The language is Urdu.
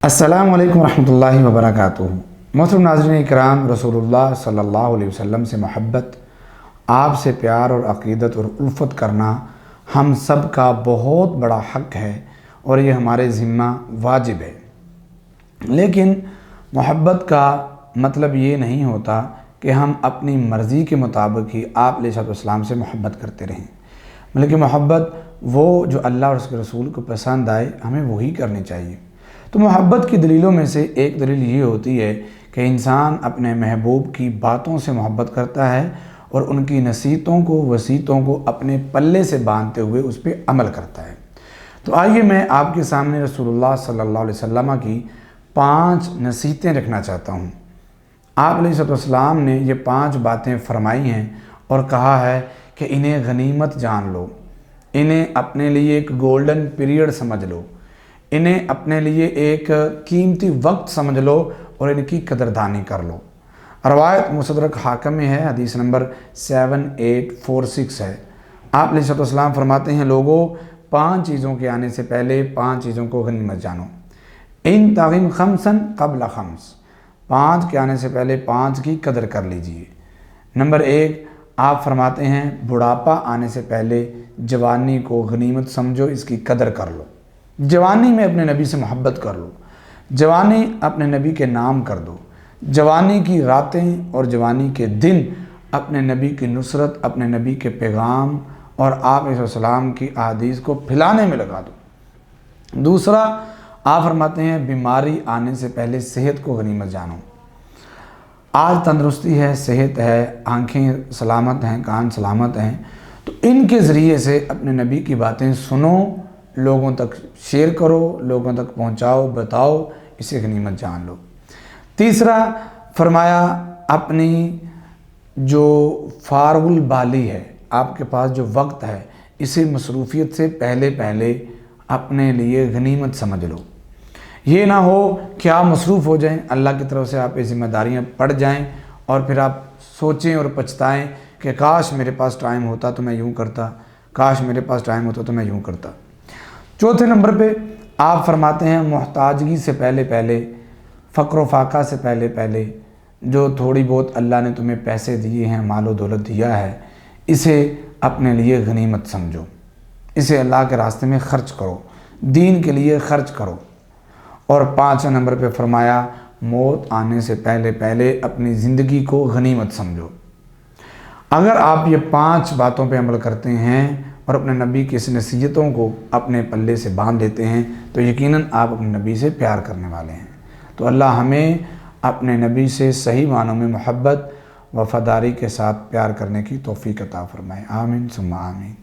السلام علیکم ورحمۃ اللہ وبرکاتہ۔ محترم ناظرین اکرام، رسول صلی اللہ علیہ وسلم سے محبت، آپ سے پیار اور عقیدت اور الفت کرنا ہم سب کا بہت بڑا حق ہے اور یہ ہمارے ذمہ واجب ہے۔ لیکن محبت کا مطلب یہ نہیں ہوتا کہ ہم اپنی مرضی کے مطابق ہی آپ علیہ السلام سے محبت کرتے رہیں، بلکہ محبت وہ جو اللہ اور اس کے رسول کو پسند آئے ہمیں وہی کرنی چاہیے۔ تو محبت کی دلیلوں میں سے ایک دلیل یہ ہوتی ہے کہ انسان اپنے محبوب کی باتوں سے محبت کرتا ہے اور ان کی نصیحتوں کو وصیتوں کو اپنے پلے سے باندھتے ہوئے اس پہ عمل کرتا ہے۔ تو آئیے میں آپ کے سامنے رسول اللہ صلی اللہ علیہ وسلم کی 5 نصیحتیں رکھنا چاہتا ہوں۔ آپ علیہ السلام نے یہ 5 باتیں فرمائی ہیں اور کہا ہے کہ انہیں غنیمت جان لو، انہیں اپنے لیے ایک گولڈن پیریڈ سمجھ لو، انہیں اپنے لیے ایک قیمتی وقت سمجھ لو اور ان کی قدردانی کر لو۔ روایت مستدرک حاکم میں ہے، حدیث نمبر 7846 ہے۔ آپ علیہ السلام فرماتے ہیں، لوگوں 5 چیزوں کے آنے سے پہلے 5 چیزوں کو غنیمت جانو۔ ان تغم خمسن قبل خمس، 5 کے آنے سے پہلے 5 کی قدر کر لیجئے۔ نمبر 1، آپ فرماتے ہیں بڑھاپا آنے سے پہلے جوانی کو غنیمت سمجھو، اس کی قدر کر لو۔ جوانی میں اپنے نبی سے محبت کر لو، جوانی اپنے نبی کے نام کر دو، جوانی کی راتیں اور جوانی کے دن اپنے نبی کی نصرت، اپنے نبی کے پیغام اور آپ علیہ السلام کی احادیث کو پھیلانے میں لگا دو۔ دوسرا، آپ فرماتے ہیں بیماری آنے سے پہلے صحت کو غنیمت جانو۔ آج تندرستی ہے، صحت ہے، آنکھیں سلامت ہیں، کان سلامت ہیں، تو ان کے ذریعے سے اپنے نبی کی باتیں سنو، لوگوں تک شیئر کرو، لوگوں تک پہنچاؤ، بتاؤ، اسے غنیمت جان لو۔ تیسرا فرمایا اپنی جو فارغ البالی ہے، آپ کے پاس جو وقت ہے، اسے مصروفیت سے پہلے اپنے لیے غنیمت سمجھ لو۔ یہ نہ ہو کہ آپ مصروف ہو جائیں، اللہ کی طرف سے آپ پہ ذمہ داریاں پڑ جائیں اور پھر آپ سوچیں اور پچھتائیں کہ کاش میرے پاس ٹائم ہوتا تو میں یوں کرتا، کاش میرے پاس ٹائم ہوتا تو میں یوں کرتا۔ چوتھے نمبر پہ آپ فرماتے ہیں محتاجگی سے پہلے، فقر و فاقہ سے پہلے جو تھوڑی بہت اللہ نے تمہیں پیسے دیے ہیں، مال و دولت دیا ہے، اسے اپنے لیے غنیمت سمجھو، اسے اللہ کے راستے میں خرچ کرو، دین کے لیے خرچ کرو۔ اور 5 نمبر پہ فرمایا موت آنے سے پہلے اپنی زندگی کو غنیمت سمجھو۔ اگر آپ یہ 5 باتوں پہ عمل کرتے ہیں اور اپنے نبی کی اس نصیحتوں کو اپنے پلے سے باندھ لیتے ہیں تو یقیناً آپ اپنے نبی سے پیار کرنے والے ہیں۔ تو اللہ ہمیں اپنے نبی سے صحیح معنوں میں محبت وفاداری کے ساتھ پیار کرنے کی توفیق عطا فرمائے۔ آمین ثم آمین۔